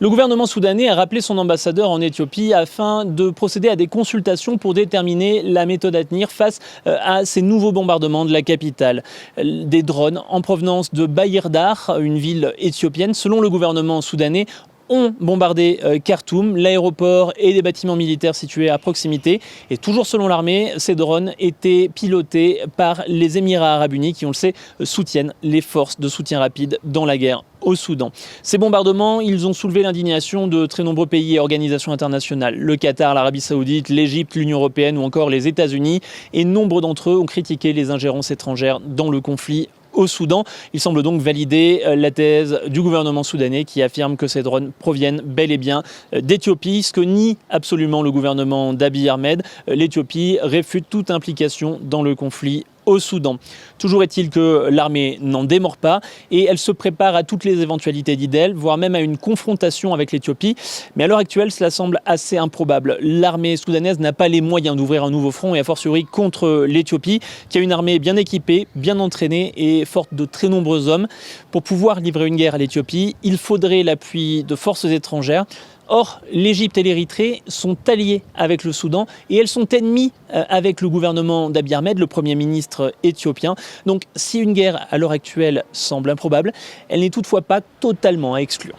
Le gouvernement soudanais a rappelé son ambassadeur en Éthiopie afin de procéder à des consultations pour déterminer la méthode à tenir face à ces nouveaux bombardements de la capitale. Des drones en provenance de Bahir-Dar, une ville éthiopienne, selon le gouvernement soudanais, ont bombardé Khartoum, l'aéroport et des bâtiments militaires situés à proximité. Et toujours selon l'armée, ces drones étaient pilotés par les Émirats arabes unis qui, on le sait, soutiennent les forces de soutien rapide dans la guerre au Soudan. Ces bombardements, ils ont soulevé l'indignation de très nombreux pays et organisations internationales. Le Qatar, l'Arabie Saoudite, l'Égypte, l'Union européenne ou encore les États-Unis. Et nombre d'entre eux ont critiqué les ingérences étrangères dans le conflit au Soudan. Il semble donc valider la thèse du gouvernement soudanais qui affirme que ces drones proviennent bel et bien d'Éthiopie, ce que nie absolument le gouvernement d'Abiy Ahmed. L'Éthiopie réfute toute implication dans le conflit au Soudan. Toujours est-il que l'armée n'en démord pas et elle se prépare à toutes les éventualités, dit elle, voire même à une confrontation avec l'Éthiopie. Mais à l'heure actuelle, cela semble assez improbable. L'armée soudanaise n'a pas les moyens d'ouvrir un nouveau front et a fortiori contre l'Éthiopie, qui a une armée bien équipée, bien entraînée et forte de très nombreux hommes. Pour pouvoir livrer une guerre à l'Éthiopie, il faudrait l'appui de forces étrangères. Or, l'Égypte et l'Érythrée sont alliées avec le Soudan et elles sont ennemies avec le gouvernement d'Abiy Ahmed, le Premier ministre éthiopien. Donc si une guerre à l'heure actuelle semble improbable, elle n'est toutefois pas totalement à exclure.